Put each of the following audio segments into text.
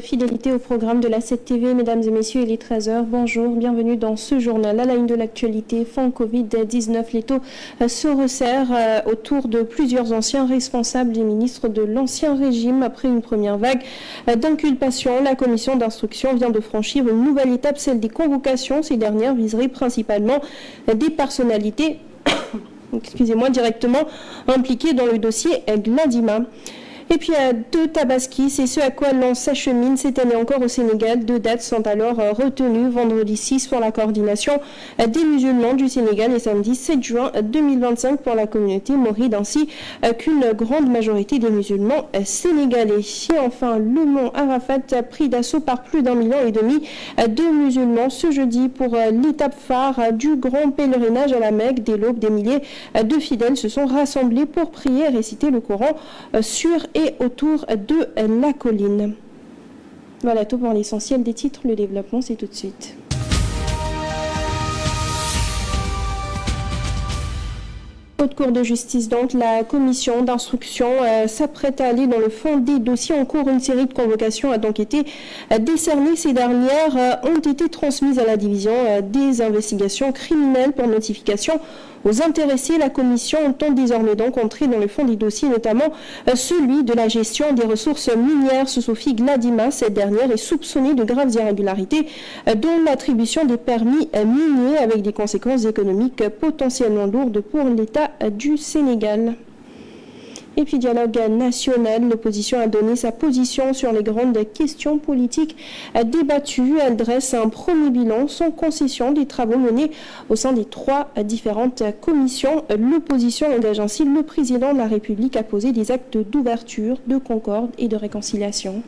Fidélité au programme de la 7TV, mesdames et messieurs, il est 13h. Bonjour, bienvenue dans ce journal. À la une de l'actualité, fin Covid-19, les taux se resserrent autour de plusieurs anciens responsables des ministres de l'ancien régime. Après une première vague d'inculpation, la commission d'instruction vient de franchir une nouvelle étape, celle des convocations. Ces dernières viseraient principalement des personnalités directement impliquées dans le dossier Gladima. Et puis de Tabaski, c'est ce à quoi l'on s'achemine cette année encore au Sénégal. Deux dates sont alors retenues, vendredi 6 pour la coordination des musulmans du Sénégal et samedi 7 juin 2025 pour la communauté mauride, ainsi qu'une grande majorité des musulmans sénégalais. Et enfin, le mont Arafat pris d'assaut par plus d'1,5 million de musulmans ce jeudi pour l'étape phare du grand pèlerinage à la Mecque. Dès l'aube, des milliers de fidèles se sont rassemblés pour prier et réciter le Coran sur et autour de la colline. Voilà tout pour l'essentiel des titres. Le développement, c'est tout de suite. Haute Cour de justice, donc, la commission d'instruction s'apprête à aller dans le fond des dossiers en cours. Une série de convocations a donc été décernée. Ces dernières ont été transmises à la division des investigations criminelles pour notification aux intéressés. La commission entend désormais donc entrer dans le fond des dossiers, notamment celui de la gestion des ressources minières sous Sophie Gladima. Cette dernière est soupçonnée de graves irrégularités, dont l'attribution des permis miniers avec des conséquences économiques potentiellement lourdes pour l'État du Sénégal. Et puis dialogue national, l'opposition a donné sa position sur les grandes questions politiques débattues. Elle dresse un premier bilan sans concession des travaux menés au sein des trois différentes commissions. L'opposition engage ainsi le président de la République à poser des actes d'ouverture, de concorde et de réconciliation.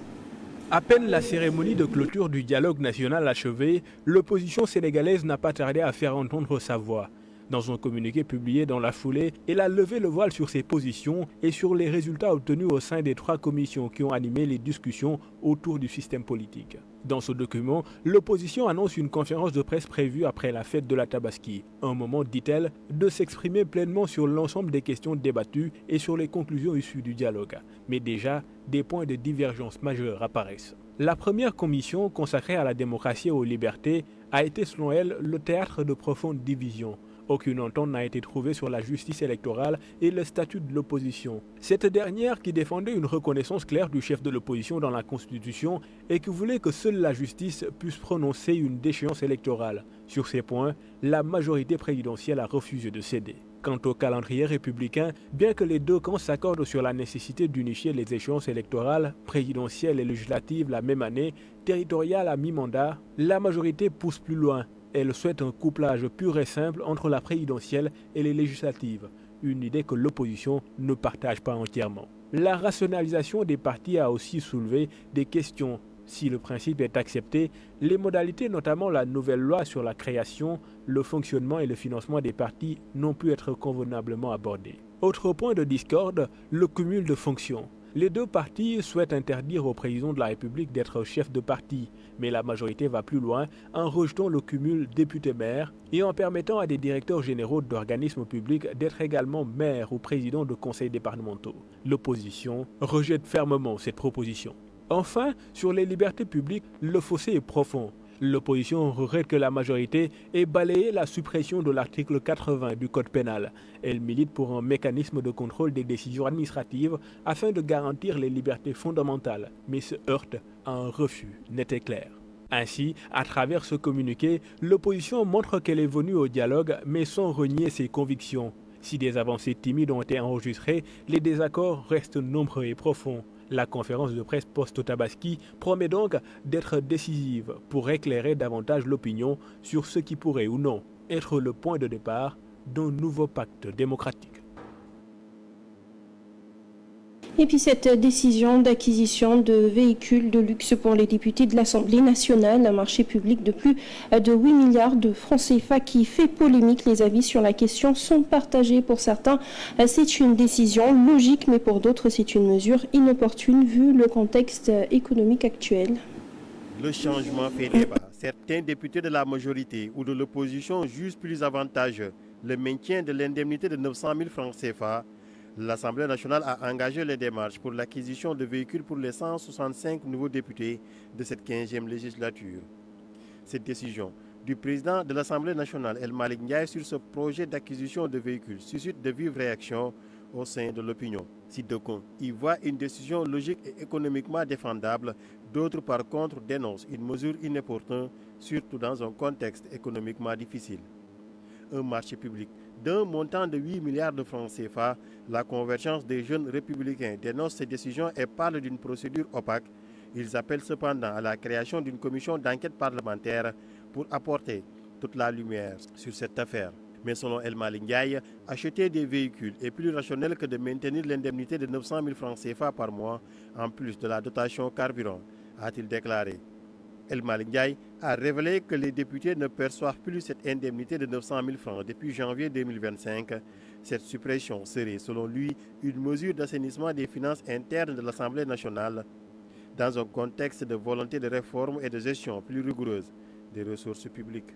À peine la cérémonie de clôture du dialogue national achevée, l'opposition sénégalaise n'a pas tardé à faire entendre sa voix. Dans un communiqué publié dans la foulée, elle a levé le voile sur ses positions et sur les résultats obtenus au sein des trois commissions qui ont animé les discussions autour du système politique. Dans ce document, l'opposition annonce une conférence de presse prévue après la fête de la Tabaski. Un moment, dit-elle, de s'exprimer pleinement sur l'ensemble des questions débattues et sur les conclusions issues du dialogue. Mais déjà, des points de divergence majeurs apparaissent. La première commission, consacrée à la démocratie et aux libertés, a été selon elle le théâtre de profondes divisions. Aucune entente n'a été trouvée sur la justice électorale et le statut de l'opposition. Cette dernière, qui défendait une reconnaissance claire du chef de l'opposition dans la Constitution et qui voulait que seule la justice puisse prononcer une déchéance électorale. Sur ces points, la majorité présidentielle a refusé de céder. Quant au calendrier républicain, bien que les deux camps s'accordent sur la nécessité d'unifier les échéances électorales, présidentielles et législatives la même année, territoriales à mi-mandat, la majorité pousse plus loin. Elle souhaite un couplage pur et simple entre la présidentielle et les législatives, une idée que l'opposition ne partage pas entièrement. La rationalisation des partis a aussi soulevé des questions. Si le principe est accepté, les modalités, notamment la nouvelle loi sur la création, le fonctionnement et le financement des partis, n'ont pu être convenablement abordés. Autre point de discorde, le cumul de fonctions. Les deux partis souhaitent interdire au président de la République d'être chef de parti, mais la majorité va plus loin en rejetant le cumul député-maire et en permettant à des directeurs généraux d'organismes publics d'être également maires ou présidents de conseils départementaux. L'opposition rejette fermement cette proposition. Enfin, sur les libertés publiques, le fossé est profond. L'opposition regrette que la majorité ait balayé la suppression de l'article 80 du Code pénal. Elle milite pour un mécanisme de contrôle des décisions administratives afin de garantir les libertés fondamentales, mais se heurte à un refus net et clair. Ainsi, à travers ce communiqué, l'opposition montre qu'elle est venue au dialogue, mais sans renier ses convictions. Si des avancées timides ont été enregistrées, les désaccords restent nombreux et profonds. La conférence de presse post-Tabaski promet donc d'être décisive pour éclairer davantage l'opinion sur ce qui pourrait ou non être le point de départ d'un nouveau pacte démocratique. Et puis cette décision d'acquisition de véhicules de luxe pour les députés de l'Assemblée nationale, un marché public de plus de 8 milliards de francs CFA qui fait polémique. Les avis sur la question sont partagés. Pour certains, c'est une décision logique, mais pour d'autres, c'est une mesure inopportune vu le contexte économique actuel. Le changement fait débat. Certains députés de la majorité ou de l'opposition jugent plus avantageux le maintien de l'indemnité de 900 000 francs CFA L'Assemblée nationale a engagé les démarches pour l'acquisition de véhicules pour les 165 nouveaux députés de cette 15e législature. Cette décision du président de l'Assemblée nationale, El Malick Ndiaye, sur ce projet d'acquisition de véhicules suscite de vives réactions au sein de l'opinion. Si d'aucuns y voient une décision logique et économiquement défendable, d'autres par contre dénoncent une mesure inopportune, surtout dans un contexte économiquement difficile. Un marché public d'un montant de 8 milliards de francs CFA, la Convergence des jeunes républicains dénonce ces décisions et parle d'une procédure opaque. Ils appellent cependant à la création d'une commission d'enquête parlementaire pour apporter toute la lumière sur cette affaire. Mais selon El Malick Ndiaye, acheter des véhicules est plus rationnel que de maintenir l'indemnité de 900 000 francs CFA par mois, en plus de la dotation carburant, a-t-il déclaré. El Malick Ndiaye a révélé que les députés ne perçoivent plus cette indemnité de 900 000 francs depuis janvier 2025. Cette suppression serait, selon lui, une mesure d'assainissement des finances internes de l'Assemblée nationale dans un contexte de volonté de réforme et de gestion plus rigoureuse des ressources publiques.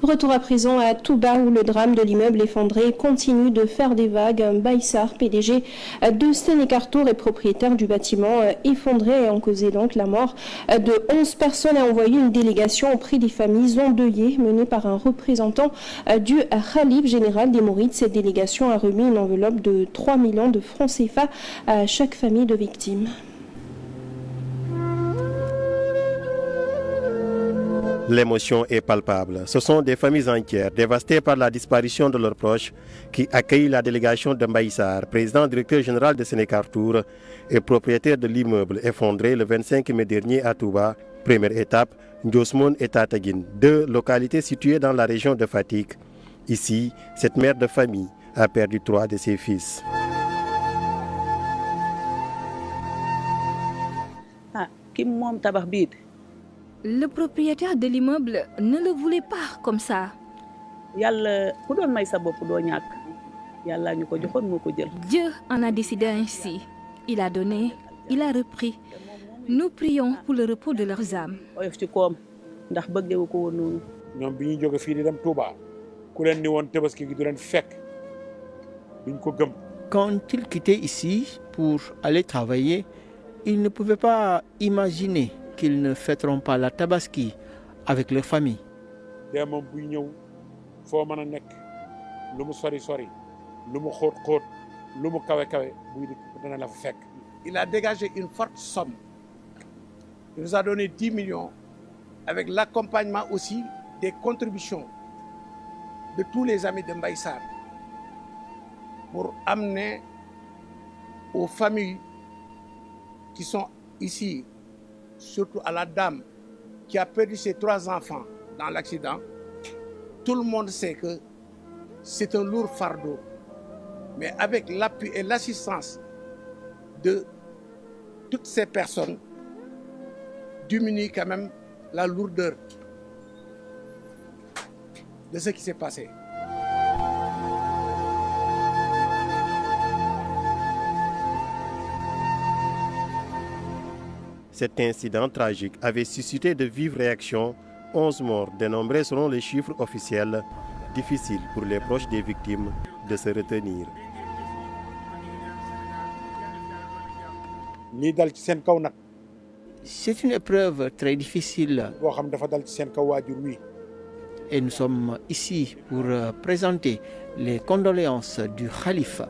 Retour à présent à Touba où le drame de l'immeuble effondré continue de faire des vagues. Baïsar, PDG de Sénécartour et propriétaire du bâtiment effondré a causé donc la mort de 11 personnes et a envoyé une délégation auprès des familles endeuillées menée par un représentant du Khalif général des Mourides. Cette délégation a remis une enveloppe de 3 millions de francs CFA à chaque famille de victimes. L'émotion est palpable. Ce sont des familles entières dévastées par la disparition de leurs proches qui accueillent la délégation de Baïsar, président directeur général de Sénécartour et propriétaire de l'immeuble effondré le 25 mai dernier à Touba. Première étape, Ndiosmoun et Tataguine, deux localités situées dans la région de Fatick. Ici, cette mère de famille a perdu 3 de ses fils. Le propriétaire de l'immeuble ne le voulait pas comme ça. Dieu en a décidé ainsi. Il a donné, il a repris. Nous prions pour le repos de leurs âmes. Quand ils quittaient ici pour aller travailler, ils ne pouvaient pas imaginer qu'ils ne fêteront pas la Tabaski avec leur famille. Il a dégagé une forte somme. Il nous a donné 10 millions avec l'accompagnement aussi des contributions de tous les amis de Baïsar pour amener aux familles qui sont ici, surtout à la dame qui a perdu ses 3 enfants dans l'accident. Tout le monde sait que c'est un lourd fardeau. Mais avec l'appui et l'assistance de toutes ces personnes, diminue quand même la lourdeur de ce qui s'est passé. Cet incident tragique avait suscité de vives réactions. 11 morts dénombrés selon les chiffres officiels. Difficile pour les proches des victimes de se retenir. C'est une épreuve très difficile. Et nous sommes ici pour présenter les condoléances du Khalif.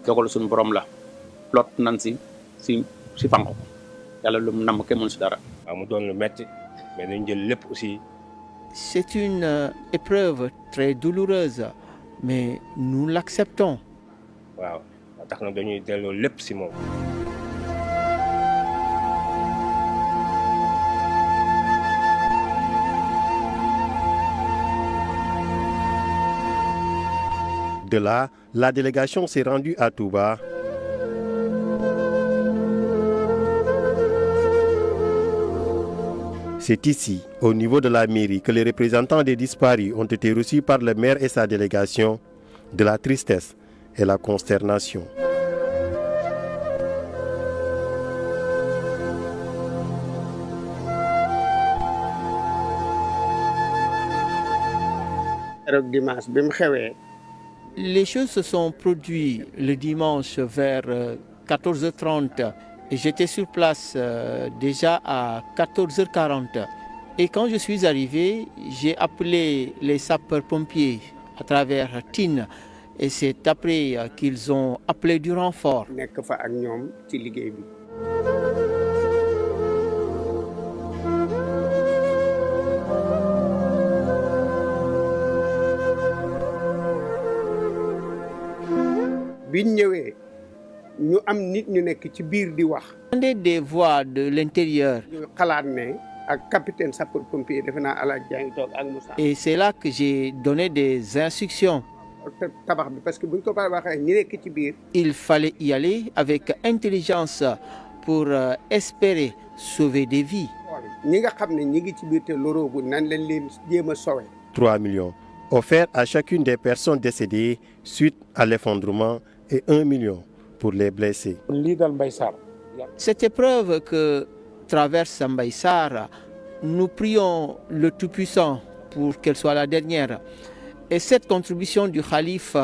dogal suñu borom la lot nañ si fanko yàlla lu mu namm kenn mënu si dara. waaw mu doon lu metti mais dañ jël lépp aussi. C'est une épreuve très douloureuse mais nous l'acceptons. waaw tax na dañuy delloo lépp si moom. De là, la délégation s'est rendue à Touba. C'est ici, au niveau de la mairie, que les représentants des disparus ont été reçus par le maire et sa délégation. De la tristesse et la consternation. Les choses se sont produites le dimanche vers 14h30 et j'étais sur place déjà à 14h40. Et quand je suis arrivé, j'ai appelé les sapeurs-pompiers à travers TIN et c'est après qu'ils ont appelé du renfort. Des voix de l'intérieur. Et c'est là que j'ai donné des instructions. Il fallait y aller avec intelligence pour espérer sauver des vies. 3 millions offerts à chacune des personnes décédées suite à l'effondrement et 1 million pour les blessés. Cette épreuve que traverse Mbaye Sarr, nous prions le Tout-Puissant pour qu'elle soit la dernière. Et cette contribution du Khalife,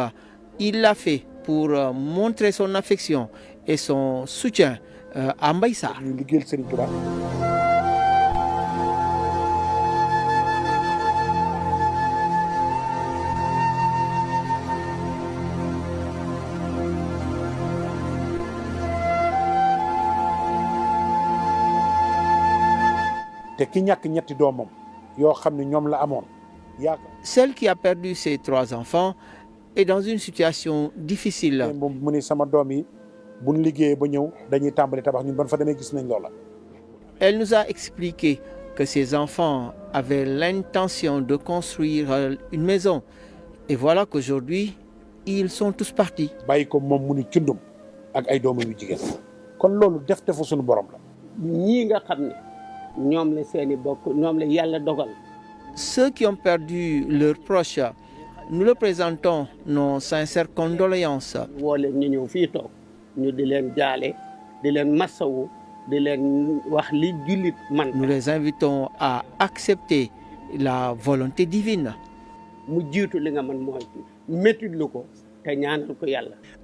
il l'a fait pour montrer son affection et son soutien à Mbaye Sarr. Celle qui a perdu ses 3 enfants est dans une situation difficile. Elle nous a expliqué que ses enfants avaient l'intention de construire une maison. Et voilà qu'aujourd'hui, ils sont tous partis. Ceux qui ont perdu leurs proches, nous leur présentons nos sincères condoléances. Nous les invitons à accepter la volonté divine.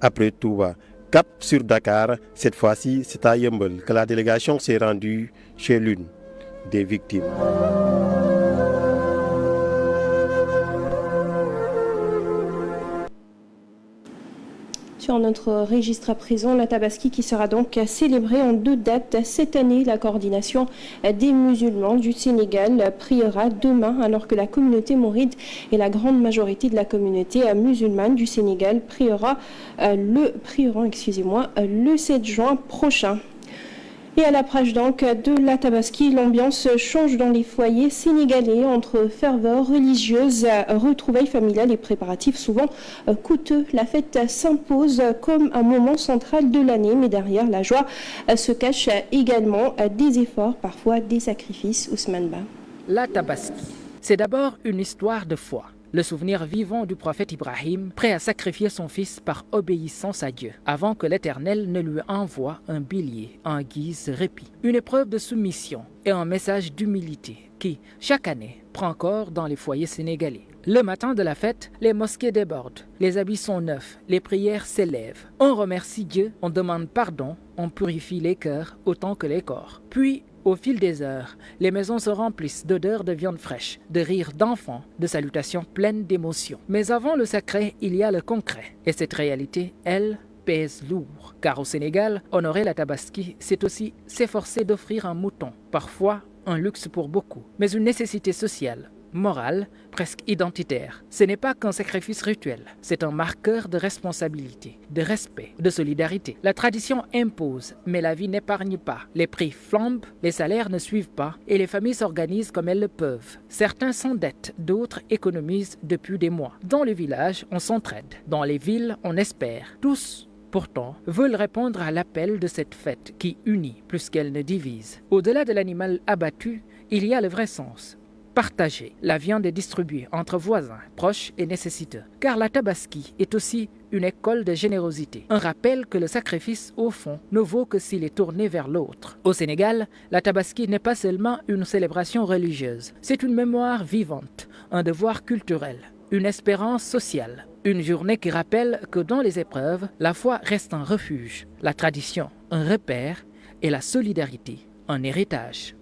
Après Touba, cap sur Dakar, cette fois-ci c'est à Yeumbeul que la délégation s'est rendue chez l'une des victimes. Sur notre registre à présent, la Tabaski qui sera donc célébrée en 2 dates cette année. La coordination des musulmans du Sénégal priera demain, alors que la communauté mouride et la grande majorité de la communauté musulmane du Sénégal prieront le 7 juin prochain. Et à l'approche donc de la Tabaski, l'ambiance change dans les foyers sénégalais entre ferveur religieuse, retrouvailles familiales et préparatifs souvent coûteux. La fête s'impose comme un moment central de l'année, mais derrière la joie se cachent également des efforts, parfois des sacrifices. Ousmane Ba. La Tabaski, c'est d'abord une histoire de foi. Le souvenir vivant du prophète Ibrahim, prêt à sacrifier son fils par obéissance à Dieu, avant que l'Éternel ne lui envoie un bélier en guise répit. Une épreuve de soumission et un message d'humilité qui, chaque année, prend corps dans les foyers sénégalais. Le matin de la fête, les mosquées débordent, les habits sont neufs, les prières s'élèvent. On remercie Dieu, on demande pardon, on purifie les cœurs autant que les corps. Puis, au fil des heures, les maisons se remplissent d'odeurs de viande fraîche, de rires d'enfants, de salutations pleines d'émotions. Mais avant le sacré, il y a le concret. Et cette réalité, elle, pèse lourd. Car au Sénégal, honorer la Tabaski, c'est aussi s'efforcer d'offrir un mouton. Parfois, un luxe pour beaucoup, mais une nécessité sociale, morale, presque identitaire. Ce n'est pas qu'un sacrifice rituel, c'est un marqueur de responsabilité, de respect, de solidarité. La tradition impose, mais la vie n'épargne pas. Les prix flambent, les salaires ne suivent pas et les familles s'organisent comme elles le peuvent. Certains s'endettent, d'autres économisent depuis des mois. Dans les villages, on s'entraide. Dans les villes, on espère. Tous, pourtant, veulent répondre à l'appel de cette fête qui unit plus qu'elle ne divise. Au-delà de l'animal abattu, il y a le vrai sens. Partager. La viande est distribuée entre voisins, proches et nécessiteux. Car la Tabaski est aussi une école de générosité. Un rappel que le sacrifice, au fond, ne vaut que s'il est tourné vers l'autre. Au Sénégal, la Tabaski n'est pas seulement une célébration religieuse. C'est une mémoire vivante, un devoir culturel, une espérance sociale. Une journée qui rappelle que dans les épreuves, la foi reste un refuge, la tradition un repère et la solidarité un héritage.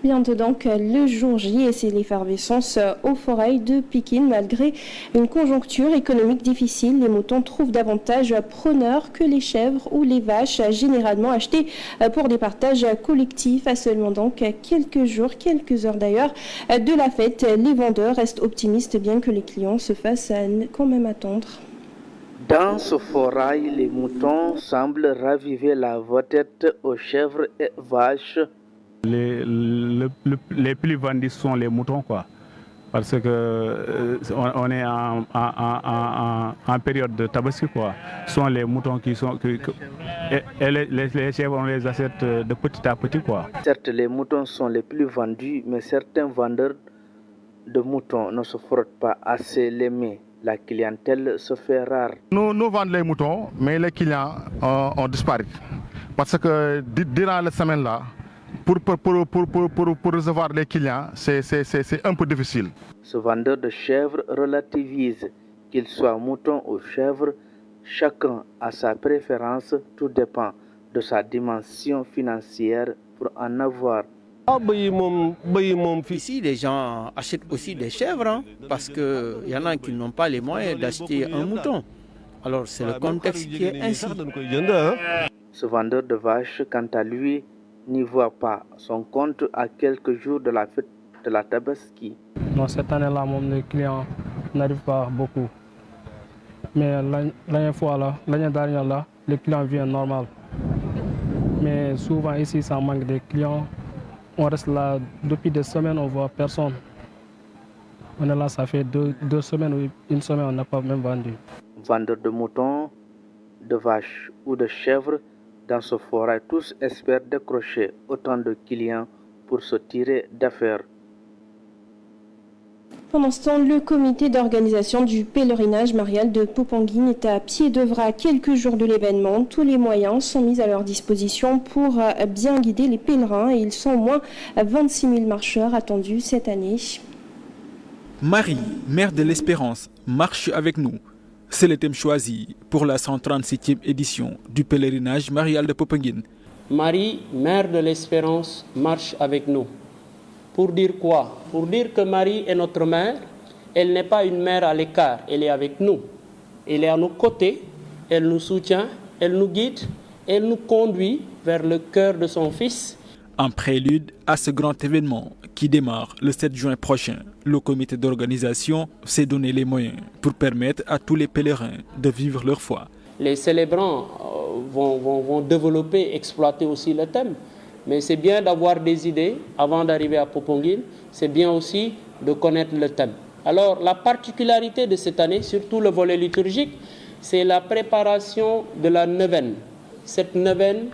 Bientôt donc le jour J et c'est l'effervescence aux forêts de Pikine. Malgré une conjoncture économique difficile, les moutons trouvent davantage preneurs que les chèvres ou les vaches, généralement achetées pour des partages collectifs. À seulement donc quelques jours, quelques heures d'ailleurs de la fête, les vendeurs restent optimistes bien que les clients se fassent quand même attendre. Dans ce forail, les moutons semblent raviver la vedette aux chèvres et vaches. Les plus vendus sont les moutons, quoi. Parce que on est en période de tabaski, quoi. Ce sont les moutons qui sont... et les chèvres, on les achète de petit à petit, quoi. Certes, les moutons sont les plus vendus, mais certains vendeurs de moutons ne se frottent pas assez les mains. La clientèle se fait rare. Nous vendons les moutons, mais les clients ont disparu. Parce que durant la semaine-là, pour recevoir les clients, c'est un peu difficile. Ce vendeur de chèvres relativise, qu'il soit mouton ou chèvre, chacun a sa préférence, tout dépend de sa dimension financière pour en avoir. Ici, les gens achètent aussi des chèvres, hein, parce qu'il y en a qui n'ont pas les moyens d'acheter un mouton. Alors c'est le contexte qui est ainsi. Ce vendeur de vaches, quant à lui, n'y voit pas son compte à quelques jours de la fête de la Tabaski. Non, cette année-là, les clients n'arrivent pas beaucoup. Mais l'année dernière, les clients viennent normal. Mais souvent ici, ça manque de clients. On reste là depuis des semaines, on ne voit personne. On est là, ça fait deux semaines ou une semaine, on n'a pas même vendu. Vendeurs de moutons, de vaches ou de chèvres, dans ce forail, tous espèrent décrocher autant de clients pour se tirer d'affaires. Pendant ce temps, le comité d'organisation du pèlerinage marial de Popenguine est à pied d'œuvre à quelques jours de l'événement. Tous les moyens sont mis à leur disposition pour bien guider les pèlerins et ils sont au moins 26 000 marcheurs attendus cette année. Marie, mère de l'Espérance, marche avec nous. C'est le thème choisi pour la 137e édition du pèlerinage marial de Popenguine. Marie, mère de l'Espérance, marche avec nous. Pour dire quoi? Pour dire que Marie est notre mère. Elle n'est pas une mère à l'écart, elle est avec nous. Elle est à nos côtés, elle nous soutient, elle nous guide, elle nous conduit vers le cœur de son Fils. En prélude à ce grand événement qui démarre le 7 juin prochain, le comité d'organisation s'est donné les moyens pour permettre à tous les pèlerins de vivre leur foi. Les célébrants vont développer, exploiter aussi le thème. Mais c'est bien d'avoir des idées avant d'arriver à Popenguine. C'est bien aussi de connaître le thème. Alors, la particularité de cette année, surtout le volet liturgique, c'est la préparation de la neuvaine. Cette neuvaine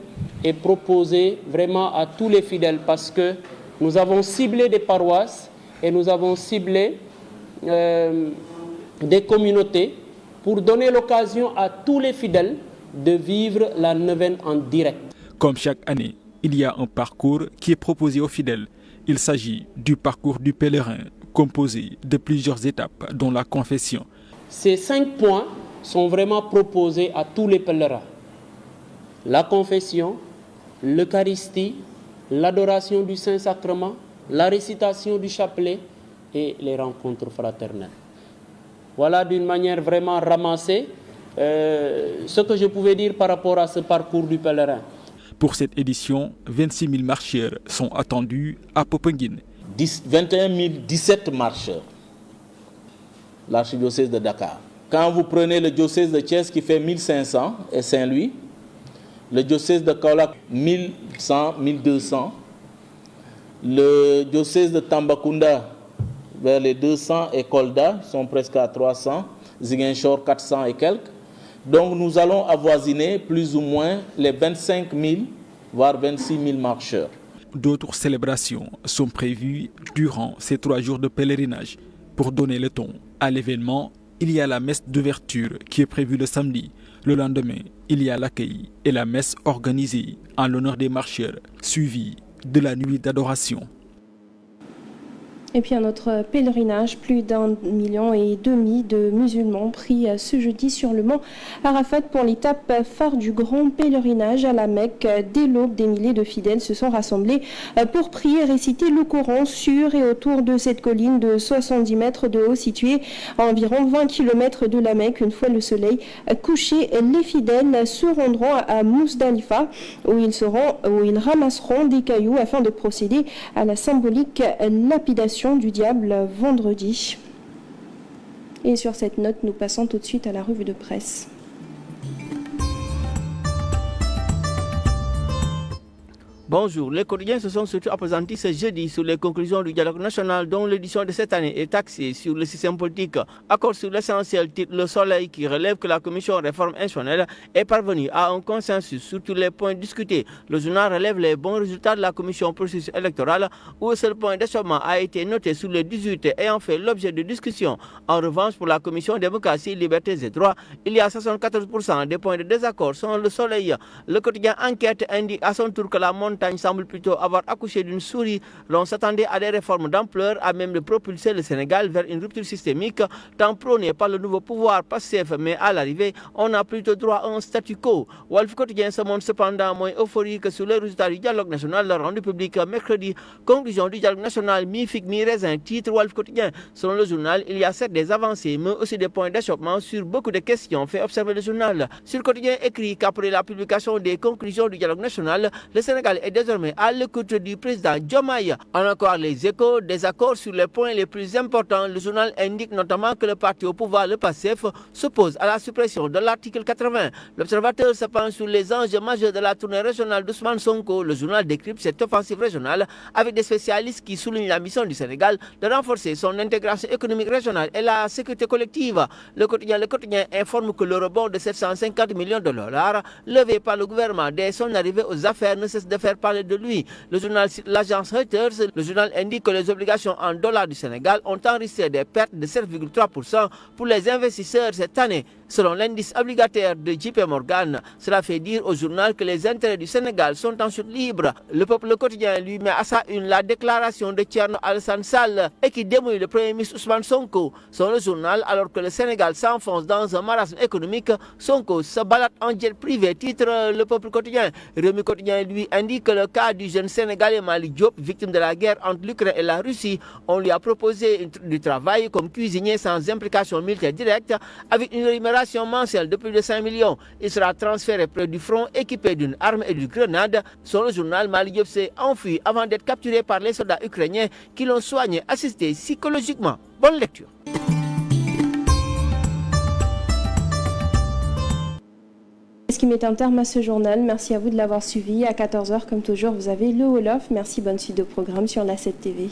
est proposée vraiment à tous les fidèles parce que nous avons ciblé des paroisses et nous avons ciblé des communautés pour donner l'occasion à tous les fidèles de vivre la neuvaine en direct. Comme chaque année, il y a un parcours qui est proposé aux fidèles. Il s'agit du parcours du pèlerin, composé de plusieurs étapes, dont la confession. Ces 5 points sont vraiment proposés à tous les pèlerins. La confession, l'Eucharistie, l'adoration du Saint-Sacrement, la récitation du chapelet et les rencontres fraternelles. Voilà d'une manière vraiment ramassée ce que je pouvais dire par rapport à ce parcours du pèlerin. Pour cette édition, 26 000 marcheurs sont attendus à Popenguine. 21 017 marcheurs, l'archidiocèse de Dakar. Quand vous prenez le diocèse de Thiès qui fait 1500 et Saint-Louis, le diocèse de Kaolack 1100, 1200, le diocèse de Tambacounda vers les 200 et Kolda sont presque à 300, Ziguinchor 400 et quelques. Donc nous allons avoisiner plus ou moins les 25 000, voire 26 000 marcheurs. D'autres célébrations sont prévues durant ces 3 jours de pèlerinage. Pour donner le ton à l'événement, il y a la messe d'ouverture qui est prévue le samedi. Le lendemain, il y a l'accueil et la messe organisée en l'honneur des marcheurs, suivie de la nuit d'adoration. Et puis un autre pèlerinage, plus d'1,5 million de musulmans pris ce jeudi sur le mont Arafat pour l'étape phare du grand pèlerinage à la Mecque. Dès l'aube, des milliers de fidèles se sont rassemblés pour prier et réciter le Coran sur et autour de cette colline de 70 mètres de haut située à environ 20 km de la Mecque. Une fois le soleil couché, les fidèles se rendront à Mousdalifa où ils ramasseront des cailloux afin de procéder à la symbolique lapidation du diable vendredi. Et sur cette note, nous passons tout de suite à la revue de presse. Bonjour, les quotidiens se sont surtout appesantis ce jeudi sur les conclusions du dialogue national dont l'édition de cette année est axée sur le système politique. Accord sur l'essentiel, titre Le Soleil qui relève que la commission réforme institutionnelle est parvenue à un consensus sur tous les points discutés. Le journal relève les bons résultats de la commission processus électoral où un seul point d'achoppement a été noté sur les 18 ayant fait l'objet de discussion. En revanche, pour la commission démocratie, libertés et droits, il y a 74% des points de désaccord selon Le Soleil. Le quotidien Enquête indique à son tour que la montagne semble plutôt avoir accouché d'une souris. L'on s'attendait à des réformes d'ampleur à même de propulser le Sénégal vers une rupture systémique tant prônée par le nouveau pouvoir passif, mais à l'arrivée, on a plutôt droit à un statu quo. Wolf Quotidien se montre cependant moins euphorique sur les résultats du dialogue national rendu public mercredi. Conclusion du dialogue national mi-figue mi-raisin, titre Wolf Quotidien. Selon le journal, il y a certes des avancées, mais aussi des points d'achoppement sur beaucoup de questions, fait observer le journal. Sur le quotidien écrit qu'après la publication des conclusions du dialogue national, le Sénégal est désormais à l'écoute du président Diomaye. En encore les échos, des accords sur les points les plus importants. Le journal indique notamment que le parti au pouvoir, le PASTEF, s'oppose à la suppression de l'article 80. L'observateur se penche sur les enjeux majeurs de la tournée régionale d'Ousmane Sonko. Le journal décrypte cette offensive régionale avec des spécialistes qui soulignent la mission du Sénégal de renforcer son intégration économique régionale et la sécurité collective. Le quotidien informe que le rebond de 750 millions de dollars levé par le gouvernement dès son arrivée aux affaires ne cesse de faire parler de lui. Le journal cite l'agence Reuters. Le journal indique que les obligations en dollars du Sénégal ont enregistré des pertes de 7,3% pour les investisseurs cette année. Selon l'indice obligataire de JP Morgan, cela fait dire au journal que les intérêts du Sénégal sont en chute libre. Le Peuple quotidien lui met à sa une la déclaration de Thierno Alassane Sall et qui démouille le Premier ministre Ousmane Sonko. Selon le journal, alors que le Sénégal s'enfonce dans un marasme économique, Sonko se balade en jet privé, titre Le Peuple quotidien. Rémi quotidien lui indique que le cas du jeune Sénégalais Malick Diop, victime de la guerre entre l'Ukraine et la Russie, on lui a proposé du travail comme cuisinier sans implication militaire directe avec une rémunération mensuelle de plus de 5 millions. Il sera transféré près du front équipé d'une arme et d'une grenade. Selon le journal, Malick Diop s'est enfui avant d'être capturé par les soldats ukrainiens qui l'ont soigné, assisté psychologiquement. Bonne lecture. Ce qui met un terme à ce journal. Merci à vous de l'avoir suivi. À 14h, comme toujours, vous avez le Wolof. Merci, bonne suite de programme sur la 7 TV.